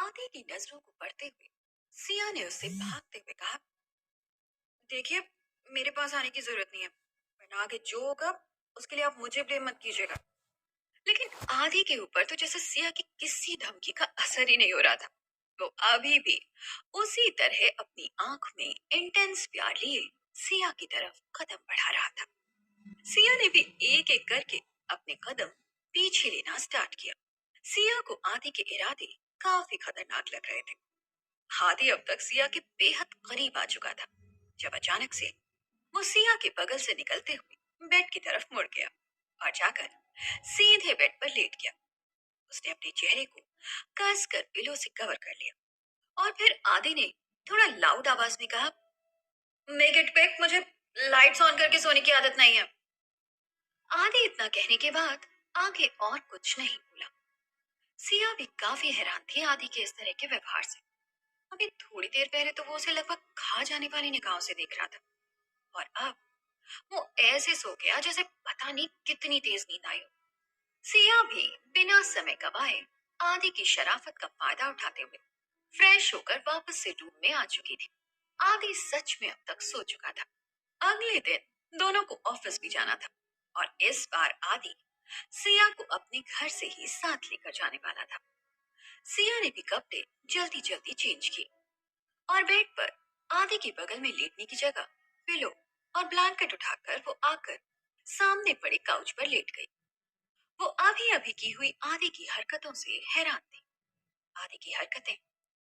आदि की नजरों को पढ़ते हुए सिया ने उससे भागते हुए कहा, देखिए, मेरे पास आने की जरूरत नहीं है, वरना आगे जो होगा उसके लिए आप मुझे ब्लेम मत कीजिएगा। लेकिन आदि के ऊपर तो जैसे सिया की किसी धमकी का असर ही नहीं हो रहा था। वो अभी भी उसी तरह अपनी आंख में इंटेंस प्यार लिए सिया की तरफ कदम बढ़ा रहा था। सिया ने भी एक एक करके अपने कदम पीछे लेना स्टार्ट किया। सिया को आदि के इरादे काफी खतरनाक लग रहे थे। हादी अब तक सिया के बेहद करीब आ चुका था, जब अचानक से वो सिया के बगल से निकलते हुए बेड की तरफ मुड़ गया और जाकर सीधे बेड पर लेट गया। उसने अपने चेहरे को कस कर पिलो से कवर कर लिया और फिर आदि ने थोड़ा लाउड आवाज में कहा, मेक इट क्विक, मुझे लाइट्स ऑन करके सोने की आदत नहीं है। आदि इतना कहने के बाद आगे और कुछ नहीं बोला। सिया भी काफी हैरान थी आदि के इस तरह के व्यवहार से। अभी थोड़ी देर पहले तो वो उसे लगभग खा जाने वाली निगाहों से देख रहा था, और अब वो ऐसे सो गया जैसे पता नहीं कितनी तेज नींद आई हो। सिया भी बिना समय गवाए आदि की शराफत का फायदा उठाते हुए फ्रेश होकर वापस से रूम में आ चुकी थी। आदि सच में अब तक सो चुका था। अगले दिन दोनों को ऑफिस भी जाना था, और इस बार आदि सिया को अपने घर से ही साथ लेकर जाने वाला था। सिया ने भी कपड़े जल्दी जल्दी चेंज किए और बेड पर आदि के बगल में लेटने की जगह पिलो और ब्लैंकेट उठाकर वो आकर सामने पड़े काउच पर लेट गई। वो अभी अभी की हुई आदि की हरकतों से हैरान थी। आदि की हरकतें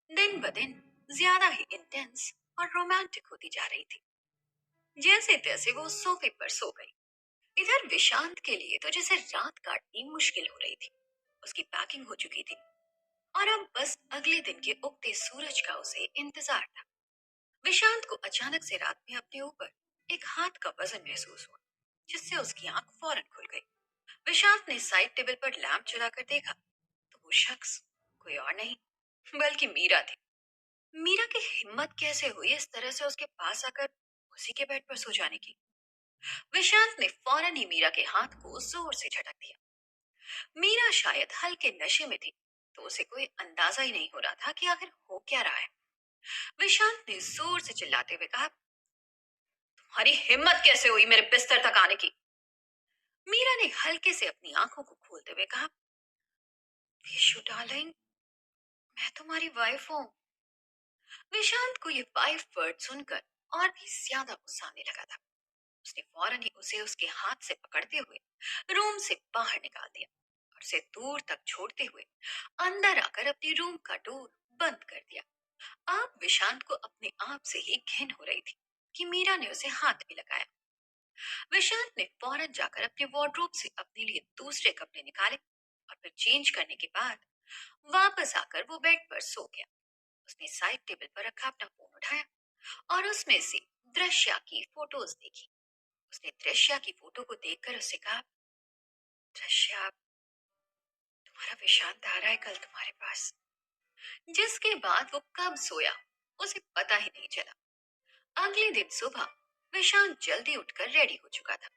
दिन ब दिन ज्यादा ही इंटेंस और रोमांटिक होती जा रही थी। जैसे तैसे वो सोफे पर सो गई। इधर विशांत के लिए तो जैसे रात काटनी मुश्किल हो रही थी। उसकी पैकिंग हो चुकी थी और अब बस अगले दिन के उगते सूरज का उसे इंतजार था। विशांत को अचानक से रात में अपने ऊपर एक हाथ का वजन महसूस हुआ, जिससे उसकी आंख फौरन खुल गई। विशांत ने साइड टेबल पर लैंप जलाकर देखा तो वो शख्स कोई और नहीं बल्कि मीरा थी। मीरा की हिम्मत कैसे हुई इस तरह से उसके पास आकर उसी के बेड पर सो जाने की। विशांत ने फौरन ही मीरा के हाथ को जोर से झटक दिया। मीरा शायद हल्के नशे में थी, तो उसे कोई अंदाजा ही नहीं हो रहा था कि आखिर हो क्या रहा है। विशांत ने जोर से चिल्लाते हुए कहा, तुम्हारी हिम्मत कैसे हुई मेरे बिस्तर तक आने की। मीरा ने हल्के से अपनी आंखों को खोलते हुए कहा, विशु डार्लिंग, मैं तुम्हारी वाइफ हूँ। विशांत को ये वाइफ वर्ड सुनकर और भी ज्यादा गुस्सा आने लगा था। उसने फौरन ही उसे उसके हाथ से पकड़ते हुए रूम से बाहर निकाल दिया और उसे दूर तक छोड़ते हुए अंदर आकर अपने रूम का डोर बंद कर दिया। अब विशांत को अपने आप से ही घिन हो रही थी कि मीरा ने उसे हाथ भी लगाया। विशांत ने फौरन जाकर अपने वार्डरोब से अपने लिए दूसरे कपड़े निकाले और फिर चेंज करने के बाद वापस आकर वो बेड पर सो गया। उसने साइड टेबल पर रखा अपना फोन उठाया और उसमें से दृश्या की फोटोज देखी। उसने दृश्या की फोटो को देखकर उससे कहा, दृश्या, तुम्हारा विशांत आ रहा है कल तुम्हारे पास। जिसके बाद वो कब सोया उसे पता ही नहीं चला। अगले दिन सुबह विशांत जल्दी उठकर रेडी हो चुका था।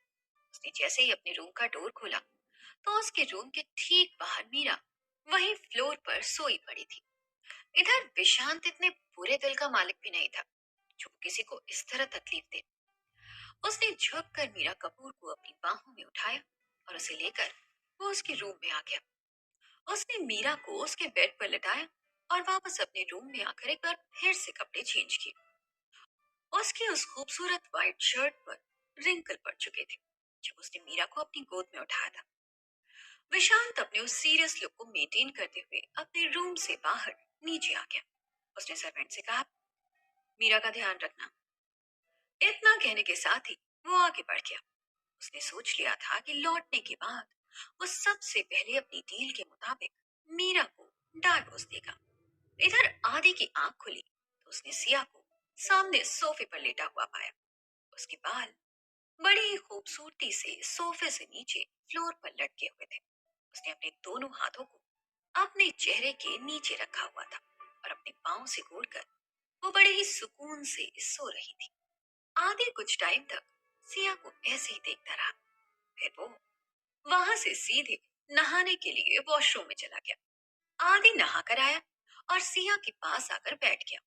उसने जैसे ही अपने रूम का डोर खोला तो उसके रूम के ठीक बाहर मीरा वही फ्लोर पर सोई पड़ी थी। इधर विशांत इतने बुरे दिल का मालिक भी नहीं था जो किसी को इस तरह तकलीफ दे। उसने झुककर मीरा कपूर को अपनी बाहों में उठाया और उसे लेकर वो उसके रूम में आ गया। उसने मीरा को उसके बेड पर लिटाया और वापस अपने रूम में आकर एक बार फिर से कपड़े चेंज किए। उसकी उस खूबसूरत व्हाइट शर्ट पर रिंकल पड़ चुके थे जब उसने मीरा को अपनी गोद में उठाया था। विशांत अपने उस सीरियस लुक को मेंटेन करते हुए अपने रूम से बाहर नीचे आ गया। उसने सर्वेंट से कहा, मीरा का ध्यान रखना। इतना कहने के साथ ही वो आगे बढ़ गया। उसने सोच लिया था कि लौटने के बाद वो सबसे पहले अपनी डील के मुताबिक मीरा को डाइवोर्स देगा। इधर आदि की आंख खुली तो उसने सिया को सामने सोफे पर लेटा हुआ पाया। उसके बाल बड़ी ही खूबसूरती से सोफे से नीचे फ्लोर पर लटके हुए थे। उसने अपने दोनों हाथों को अपने चेहरे के नीचे रखा हुआ था और अपने पांव से जोड़कर वो बड़े ही सुकून से सो रही थी। आधे कुछ टाइम तक सिया को ऐसे ही देखता रहा। फिर वो वहां से सीधे नहाने के लिए वॉशरूम में चला गया। आदि नहा कर आया और सिया के पास आकर बैठ गया।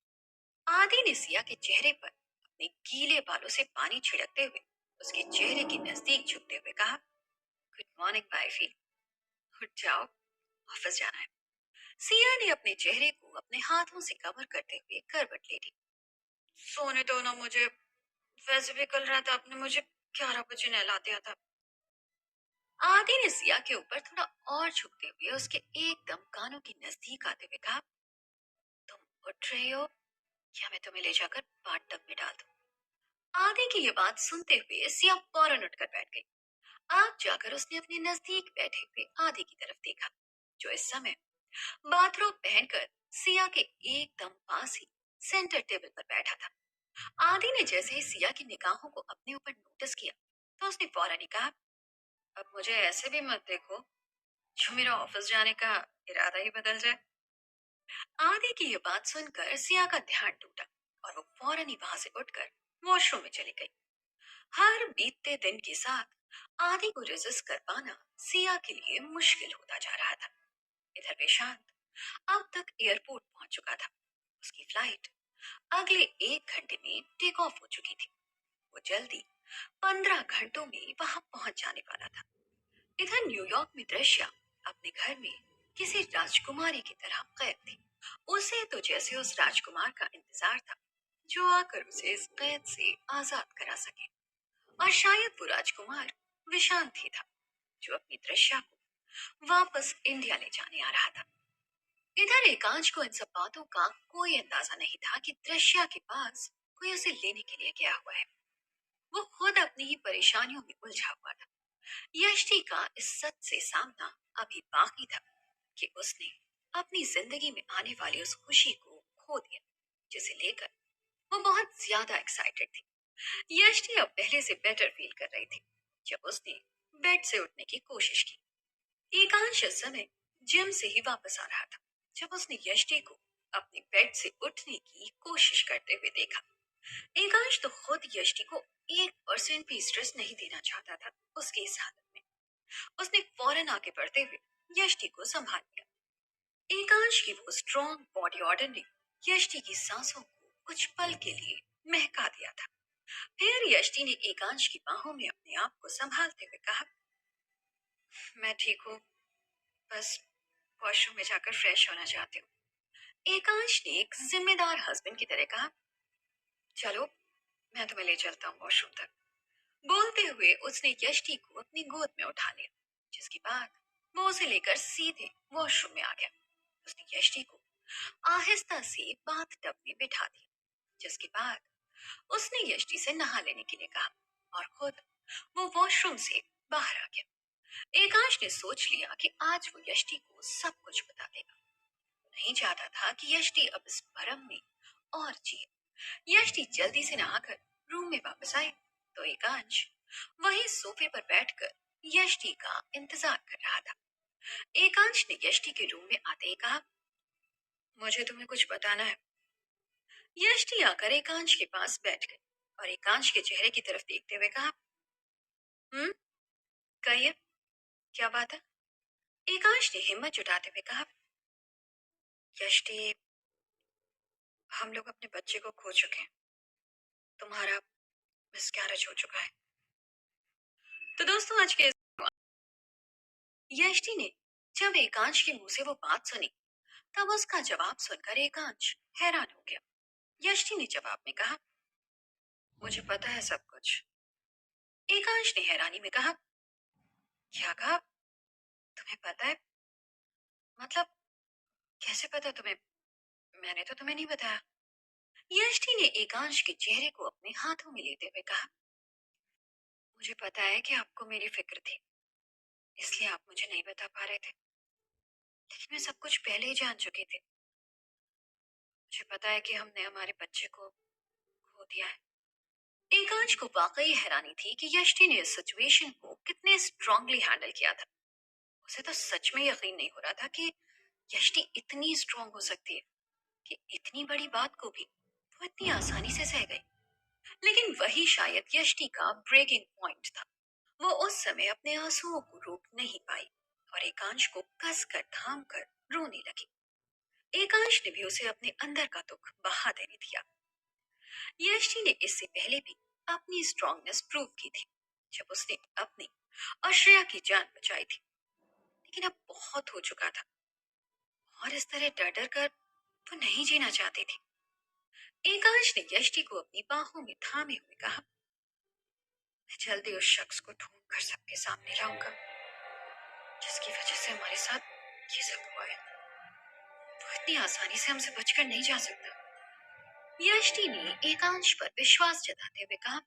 आदि ने सिया के चेहरे पर अपने गीले बालों से पानी छिड़कते हुए उसके चेहरे के नजदीक झुकते हुए कहा, गुड मॉर्निंग वाइफी, उठ जाओ, ऑफिस जाना है। सिया ने अपने चेहरे को अपने हाथों से कवर करते हुए करवट ले ली। सोने दो ना मुझे, वैसे भी कल रात आपने मुझे 11 बजे नहला दिया था। आदि ने सिया के ऊपर थोड़ा और झुकते हुए उसके एकदम कानों के नजदीक आते हुए कहा, तुम उठ रही हो या मैं तुम्हें ले जाकर बाथटब में डाल दूं? आदि की ये बात सुनते हुए सिया फौरन उठकर बैठ गई। आग जाकर उसने अपने नजदीक बैठे हुए आदि की तरफ देखा, जो इस समय बाथरोब पहनकर सिया के एकदम पास ही सेंटर टेबल पर बैठा था। आदि ने जैसे ही सिया की निगाहों को अपने ऊपर नोटिस किया, तो उसने फौरन ही कहा, अब मुझे ऐसे भी मत देखो जो मेरा ऑफिस जाने का इरादा ही बदल जाए। आदि की ये बात सुनकर सिया का ध्यान टूटा और वो फौरन ही वहां से उठकर वॉशरूम में चली गई। हर बीतते दिन के साथ आदि को रेजिस्ट कर पाना सिया के लिए मुश्किल होता जा रहा था। इधर प्रशांत अब तक एयरपोर्ट पहुंच चुका था। उसकी फ्लाइट अगले 1 घंटे में टेक ऑफ हो चुकी थी। वो जल्दी 15 घंटों में वहां पहुंच जाने वाला था। इधर न्यूयॉर्क में दृश्या अपने घर में किसी राजकुमारी की तरह कैद थी। उसे तो जैसे उस राजकुमार का इंतजार था जो आकर उसे इस कैद से आजाद करा सके। और शायद वो राजकुमार विशांत ही था, जो अपनी दृश्या को वापस इंडिया ले जाने आ रहा था। इधर एकांश को इन सब बातों का कोई अंदाजा नहीं था कि दृश्या के पास कोई उसे लेने के लिए गया हुआ है। वो खुद अपनी ही परेशानियों में उलझा हुआ था। यष्टि का इस सच से सामना अभी बाकी था कि उसने अपनी जिंदगी में आने वाली उस खुशी को खो दिया, जिसे लेकर वो बहुत ज्यादा एक्साइटेड थी। यष्टि अब पहले से बेटर फील कर रही थी जब उसने बेड से उठने की कोशिश की। एकांश इस समय जिम से ही वापस आ रहा था जब उसने यष्टि को अपने बेड से उठने की कोशिश करते हुए देखा। एकांश तो खुद यष्टि को 1% भी स्ट्रेस नहीं देना चाहता था। उसके इस हालत में उसने फौरन आगे बढ़ते हुए यष्टि को संभाल लिया। एकांश की वो स्ट्रॉन्ग बॉडी ऑर्डर ने यष्टि की सांसों को कुछ पल के लिए महका दिया था। फिर यष्टि ने एकांश की बाहों में अपने आप को संभालते हुए कहा, मैं ठीक हूँ, बस वॉशरूम में जाकर फ्रेश होना चाहती हूँ। एकांश ने एक जिम्मेदार हस्बैंड की तरह कहा, चलो मैं तुम्हें ले चलता हूँ वॉशरूम तक। बोलते हुए उसने यष्टि को अपनी गोद में उठा लिया, जिसके बाद वो उसे लेकर सीधे वॉशरूम में आ गया। उसने यष्टि को आहिस्ता से बाथ टब में बिठा दिया, जिसके बाद उसने यष्टि से नहा लेने के लिए कहा और खुद वो वॉशरूम से बाहर आ गया। एकांश ने सोच लिया कि आज वो यष्टि को सब कुछ बता देगा। नहीं चाहता था कि यष्टि अब इस भरम में और जिए। यष्टि जल्दी से नहाकर रूम में वापस आए तो एकांश वही सोफे पर बैठकर यष्टि का इंतजार कर रहा था। एकांश ने यष्टि के रूम में आते ही कहा, मुझे तुम्हें कुछ बताना है। यष्टि आकर एकांश के पास बैठ गई और एकांश के चेहरे की तरफ देखते हुए कहा, कहिए, क्या बात है? एकांश ने हिम्मत जुटाते हुए कहा, यष्टि, हम लोग अपने बच्चे को खो चुके हैं। तुम्हारा मिसकैरेज हो चुका है। तो दोस्तों आज के यष्टि ने जब एकांश के मुंह से वो बात सुनी, तब उसका जवाब सुनकर एकांश हैरान हो गया। यष्टि ने जवाब में कहा, मुझे पता है सब कुछ। एकांश ने हैरानी में कहा, क्या कहा? तुम्हें पता है? मतलब कैसे पता तुम्हें? मैंने तो तुम्हें नहीं बताया। यष्टि ने एकांश के चेहरे को अपने हाथों में लेते हुए कहा, मुझे पता है कि आपको मेरी फिक्र थी, इसलिए आप मुझे नहीं बता पा रहे थे, लेकिन मैं सब कुछ पहले ही जान चुकी थी। मुझे पता है कि हमने हमारे बच्चे को खो दिया है। एकांश को वाकई हैरानी थी कि यष्टि ने इस सिचुएशन को कितने स्ट्रांगली हैंडल किया था। उसे तो सच में यकीन नहीं हो रहा था कि यष्टि इतनी स्ट्रांग हो सकती है कि इतनी बड़ी बात को भी वो इतनी आसानी से सह गई। लेकिन वही शायद यष्टि का ब्रेकिंग पॉइंट था। वो उस समय अपने आंसुओं को रोक नहीं पाई और एकांश को कस कर थाम कर रोने लगी। एकांश एकांश ने भी उसे अपने अंदर का दुख बहा देने दिया। यष्टि ने इससे पहले भी अपनी स्ट्रांगनेस प्रूव की थी, जब उसने अपनी और श्रेया की जान बचाई थी। लेकिन अब बहुत हो चुका था और इस तरह डर डर कर वो नहीं जीना चाहती थी। एकांश ने यष्टि को अपनी बाहों में थामे हुए कहा, मैं जल्दी उस शख्स को ढूंढ कर सबके सामने लाऊंगा जिसकी वजह से हमारे साथ ये सब हुआ है। वो इतनी आसानी से हमसे बचकर नहीं जा सकता। यष्टि ने एकांश पर विश्वास जताते हुए कहा,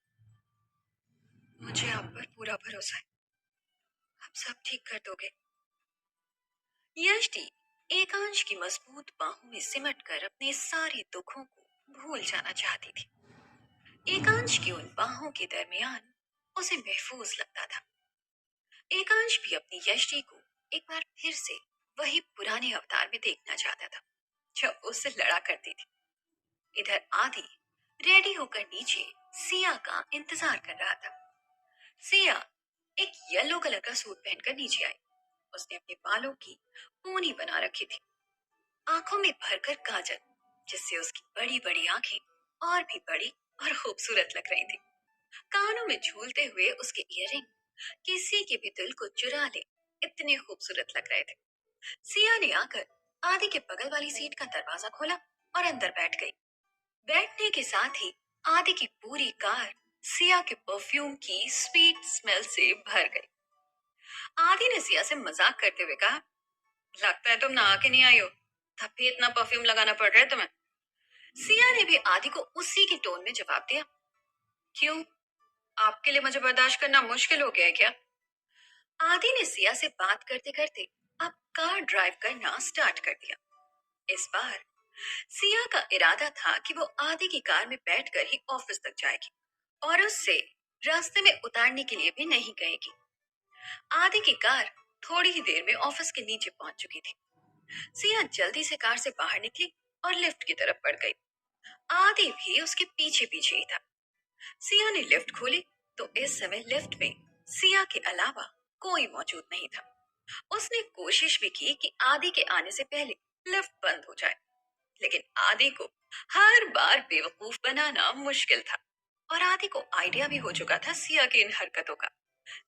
मुझे आप पर पूरा भरोसा है, आप सब ठीक कर दोगे। यष्टि एकांश की मजबूत बाहों में सिमट कर अपने सारे दुखों को भूल जाना चाहती थी। एकांश की उन बाहों के दरमियान उसे महफूज लगता था। एकांश भी अपनी यष्टि को एक बार फिर से वही पुराने अवतार में देखना चाहता था जब उससे लड़ा करती थी। इधर आदि रेडी होकर नीचे सिया का इंतजार कर रहा था। सिया एक येलो कलर का सूट पहनकर नीचे आई। उसने अपने बालों की पूनी बना रखी थी, आंखों में भरकर काजल, जिससे उसकी बड़ी बड़ी आंखें और भी बड़ी और खूबसूरत लग रही थी। कानों में झूलते हुए उसके इयररिंग किसी के भी दिल को चुरा ले, इतने खूबसूरत लग रहे थे। सिया ने आकर आदि के बगल वाली सीट का दरवाजा खोला और अंदर बैठ गई। बैठने के साथ ही आदि की पूरी कार सिया के परफ्यूम की स्वीट स्मेल से भर गई। आदि ने सिया से मजाक करते हुए कहा, लगता है तुम नहा के नहीं आई हो, तब भी इतना परफ्यूम लगाना पड़ रहा है तुम्हें। सिया ने भी आदि को उसी के टोन में जवाब दिया, क्यों, आपके लिए मुझे बर्दाश्त करना मुश्किल हो गया है क्या? आदि ने सिया से बात करते करते अब कार ड्राइव करना स्टार्ट कर दिया। इस बार सिया का इरादा था कि वो आदि की कार में बैठकर ही ऑफिस तक जाएगी और उससे रास्ते में उतारने के लिए भी नहीं कहेगी। आदि की कार थोड़ी ही देर में ऑफिस के नीचे पहुंच चुकी थी। सिया जल्दी से कार से बाहर निकली और लिफ्ट की तरफ बढ़ गई। आदि भी उसके पीछे पीछे ही था। सिया ने लिफ्ट खोली तो इस समय लिफ्ट में सिया के अलावा कोई मौजूद नहीं था। उसने कोशिश भी की कि आदि के आने से पहले लिफ्ट बंद हो जाए, लेकिन आदि को हर बार बेवकूफ बनाना मुश्किल था और आदि को आइडिया भी हो चुका था सिया की इन हरकतों का।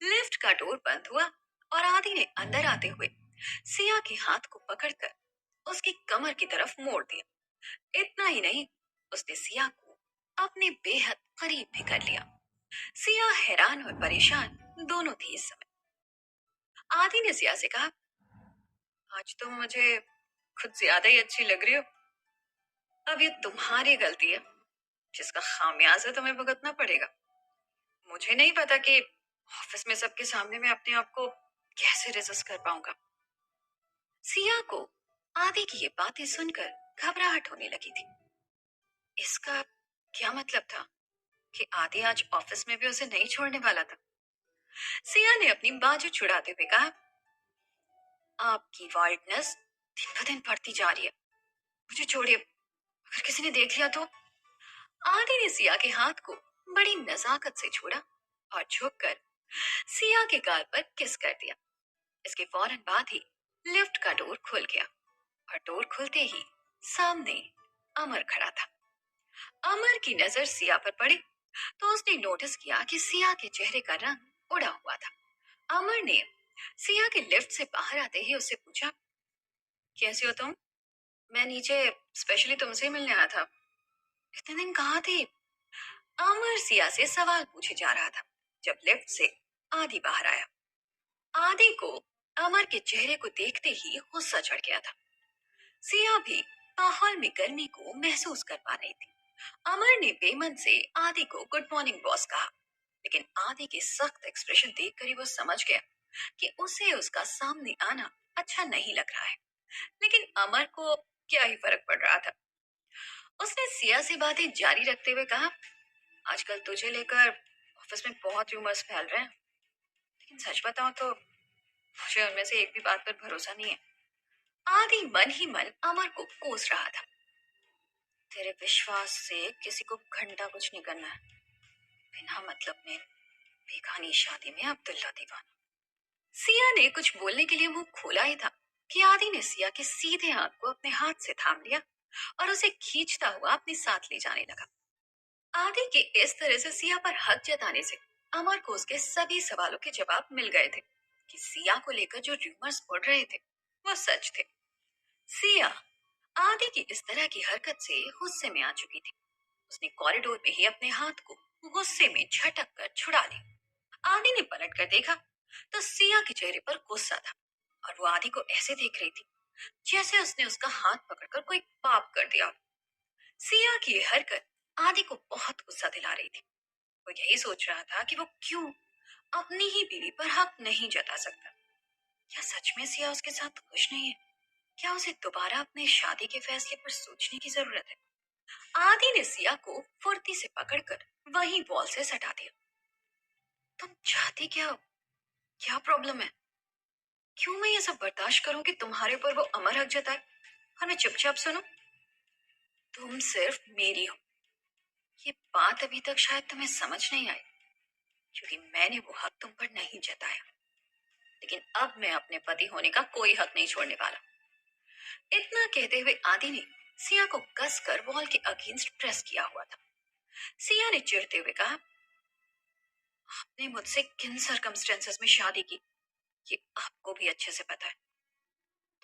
लिफ्ट का डोर बंद हुआ और आदि ने अंदर आते हुए सिया के हाथ को पकड़कर उसकी कमर की तरफ मोड़ दिया। इतना ही नहीं, उसने सिया को अपने बेहद करीब भी कर लिया। सिया हैरान और परेशान दोनों थी इस समय। आदि ने सिया से कहा, आज तो मुझे खुद ज्यादा ही अच्छी लग रही हो। अब ये तुम्हारी गलती है जिसका खामियाजा तुम्हें भुगतना पड़ेगा। मुझे नहीं पता कि ऑफिस में सबके सामने मैं अपने आप को कैसे रेजिस्ट कर पाऊंगा। सिया को आदि की ये बातें सुनकर घबराहट होने लगी थी। इसका क्या मतलब था कि आदि आज ऑफिस में भी उसे नहीं छोड़ने वाला था। सिया ने अपनी बाजू छुड़ाते हुए कहा, आपकी वाइल्डनेस दिन ब दिन बढ़ती जा रही है, मुझे छोड़िए, अगर किसी ने देख लिया तो। आदि ने सिया के हाथ को बड़ी नजाकत से छोड़ा और झुककर सिया के गाल पर किस कर दिया। इसके फौरन बाद ही लिफ्ट का डोर खुल गया और डोर खुलते ही सामने अमर खड़ा था। अमर की नजर सिया पर पड़ी तो उसने नोटिस किया कि सिया के चेहरे का रंग उड़ा हुआ था। अमर ने सिया के लिफ्ट से बाहर आते ही उससे पूछा, कैसी हो तुम? मैं नीचे स्पेशली तुमसे ही मिलने आया था। इतने दिन कहाँ थे? अमर सिया से सवाल पूछे जा रहा था जब लिफ्ट से आदि बाहर आया। आदि को अमर के चेहरे को देखते ही गुस्सा चढ़ गया था। सिया भी माहौल में गर्मी को महसूस कर पा रही थी। अमर ने बेमन से आदि को गुड मॉर्निंग बॉस कहा, लेकिन आदि के सख्त एक्सप्रेशन देखकर ही वो समझ गया कि उसे उसका सामने आना अच्छा नहीं लग रहा है। लेकिन अमर को क्या ही फर्क पड़ रहा था। उसने सिया से बातें जारी रखते हुए कहा, आजकल तुझे लेकर ऑफिस में बहुत रूमर्स फैल रहे हैं, लेकिन सच बताऊं तो मुझे उनमें से एक भी बात पर भरोसा नहीं है। आदि मन ही मन अमर को कोस रहा था। तेरे विश्वास से किसी को घंटा कुछ नहीं करना है, बिना मतलब में बेगानी शादी में अब्दुल्ला दीवाना। सिया ने कुछ बोलने के लिए मुंह खोला ही था कि आदि ने सिया के सीधे हाथ को अपने हाथ से थाम लिया और उसे खींचता हुआ अपने साथ ले जाने लगा। आदि के इस तरह से सिया पर हक जताने से अमर को उसके सभी सवालों के जवाब मिल गए थे कि सिया को लेकर जो रूमर्स उड़ रहे थे वो सच थे। सिया आदि की इस तरह की हरकत से गुस्से में आ चुकी थी। उसने कॉरिडोर में ही अपने हाथ को गुस्से में झटक कर छुड़ा ली। आदि ने पलट कर देखा तो सिया के चेहरे पर गुस्सा था और वो आदि को ऐसे देख रही थी जैसे उसने उसका हाथ पकड़कर कोई पाप कर दिया हो। सिया की ये हरकत आदि को बहुत गुस्सा दिला रही थी। वो यही सोच रहा था कि वो क्यों अपनी ही बीवी पर हक नहीं जता सकता। क्या सच में सिया उसके साथ खुश नहीं है? क्या उसे दोबारा अपने शादी के फैसले पर सोचने की जरूरत है? आदि ने सिया को फुर्ती से पकड़कर वहीं वॉल से सटा दिया। तुम चाहती क्या हो? क्या प्रॉब्लम है? क्यों मैं ये सब बर्दाश्त करूं कि तुम्हारे ऊपर वो अमर हक जताए और मैं चुपचाप सुनूं? तुम सिर्फ मेरी हो। ये बात अभी तक शायद तुम्हें समझ नहीं आई क्योंकि मैंने वो हक तुम पर नहीं जताया। लेकिन अब मैं अपने पति होने का कोई हक नहीं छोड़ने वाला। इतना कहते हुए आदि ने सिया को कसकर वॉल के अगेंस्ट प्रेस किया हुआ था। सिया ने चिढ़ते हुए कहा, आपने मुझसे किन सरकमस्टेंसेस में शादी की ये आपको भी अच्छे से पता है।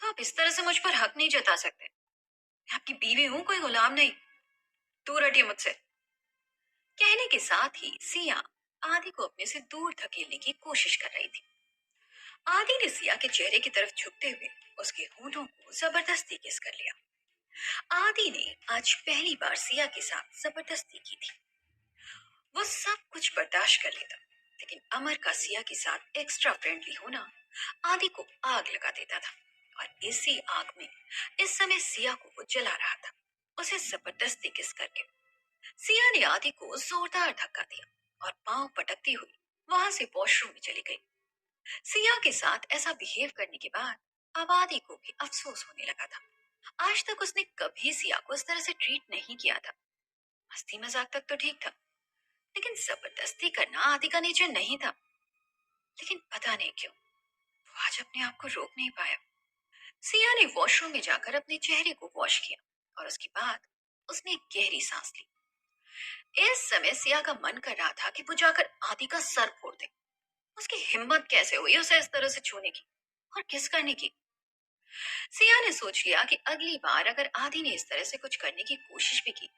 तो आप इस तरह से मुझ पर हक नहीं जता सकते। मैं आपकी बीवी हूं, कोई गुलाम नहीं। दूर हटिए मुझसे। कहने के साथ ही सिया आदि को अपने से दूर धकेलने की कोशिश कर रही थी। आदि ने सिया के चेहरे की तरफ झुकते हुए उसके होठों को जबरदस्ती किस कर लिया। आदि ने आज पहली बार सिया के साथ जबरदस्ती की थी। वो सब कुछ बर्दाश्त कर लेता, लेकिन अमर का सिया के साथ एक्स्ट्रा फ्रेंडली होना आदि को आग लगा देता था। और इसी आग में इस समय सिया को वो जला रहा था, उसे जबरदस्ती किस करके। सिया ने आदि को जोरदार धक्का दिया और पांव पटकती हुई वहां से वॉशरूम में चली गई। सिया के साथ ऐसा बिहेव करने के बाद अब आदि को भी अफसोस होने लगा था। आज तक उसने कभी सिया को इस तरह से ट्रीट नहीं किया था। मस्ती मजाक तक तो ठीक था, लेकिन जबरदस्ती करना आदि का नेचर नहीं था। लेकिन पता नहीं क्यों वो आज अपने आप को रोक नहीं पाया। सिया ने वॉशरूम में जाकर अपने चेहरे को वॉश किया और उसके बाद उसने एक गहरी सांस ली। इस समय सिया का मन कर रहा था कि वो जाकर आदि का सर फोड़ दे। उसकी हिम्मत कैसे हुई उसे इस तरह से छूने की और किस करने की। सिया ने सोच लिया कि अगली बार अगर आदि ने इस तरह से कुछ करने की कोशिश भी की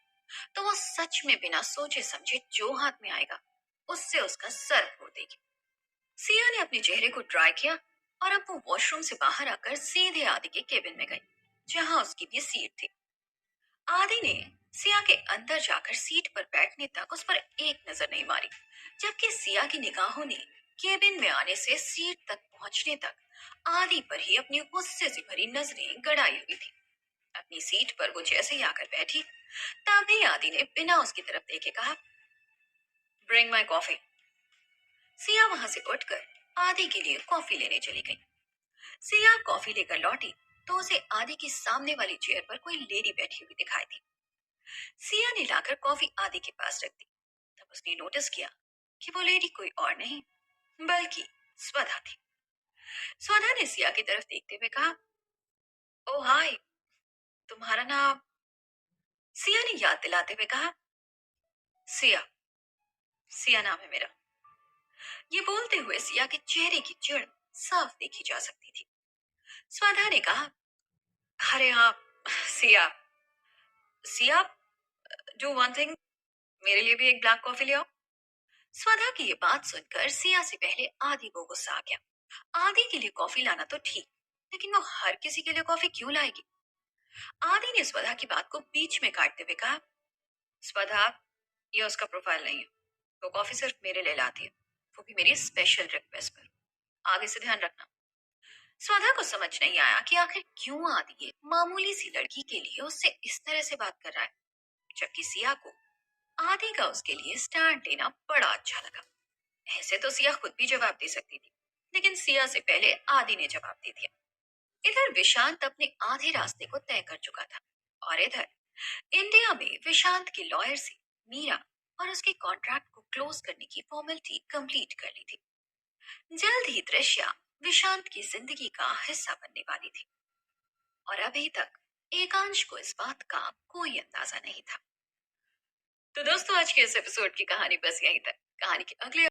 तो वो सच में बिना सोचे समझे जो हाथ में आएगा उससे उसका सर फोड़ देगी। सिया ने अपने चेहरे को ड्राई किया और अब वो वॉशरूम से बाहर आकर सीधे आदि के केबिन में गई जहां उसकी भी सीट थी। आदि ने सिया के अंदर जाकर सीट पर बैठने तक उस पर एक नजर नहीं मारी, जबकि सिया की निगाहों ने केबिन में आने से सीट तक पहुंचने तक आदि पर ही अपनी गुस्से से भरी नजरें गड़ाई हुई थी। अपनी सीट पर वो जैसे ही आकर बैठी तभी आदि ने बिना उसकी तरफ देखे कहा, ब्रिंग माई कॉफी। सिया वहां से उठकर आदि के लिए कॉफी लेने चली गई। सिया कॉफी लेकर लौटी तो उसे आदि की सामने वाली चेयर पर कोई लेडी बैठी हुई दिखाई दी। सिया ने लाकर कॉफी आदि के पास रख दी। तब उसने नोटिस किया कि वो लेडी कोई और नहीं बल्कि स्वधा थी। स्वधा ने सिया की तरफ देखते हुए कहा, ओ हाय, तुम्हारा नाम? सिया ने याद दिलाते हुए कहा, सिया। सिया नाम है मेरा। ये बोलते हुए सिया के चेहरे की चिढ़ साफ देखी जा सकती थी। स्वधा ने कहा, अरे हाँ Siya. Siya, do one thing, मेरे लिए भी एक ब्लैक कॉफी ले आओ। स्वधा की ये बात सुनकर सिया से पहले आदि को गुस्सा आ गया। आदि के लिए कॉफी लाना तो ठीक, लेकिन वो हर किसी के लिए कॉफी क्यों लाएगी? आदि ने स्वधा की बात को बीच में काटते हुए कहा, स्वधा, ये उसका प्रोफाइल नहीं है। वो कॉफी सिर्फ मेरे लिए लाती है, वो भी मेरी स्पेशल रिक्वेस्ट पर। आगे से ध्यान रखना। स्वधा को समझ नहीं आया कि आखिर क्यों आदि ये मामूली सी लड़की के लिए उससे इस तरह से बात कर रहा है, जबकि सिया को आदि का उसके लिए स्टैंड लेना बड़ा अच्छा लगा। ऐसे तो सिया खुद भी जवाब दे सकती थी, लेकिन सिया से पहले आदि ने जवाब दे दिया। इधर विशांत अपने आधे रास्ते को तय कर चुका था और इधर इंडिया में विशांत के लॉयर से मीरा और उसके कॉन्ट्रैक्ट को क्लोज करने की फॉर्मेलिटी कंप्लीट कर ली थी। जल्द ही दृश्या विशांत की जिंदगी का हिस्सा बनने वाली थी। और अभी तक एकांश को इस बात का कोई अंदाजा नहीं था। तो दोस्तों, आज के इस एपिसोड की कहानी बस यहीं तक। कहानी के अगले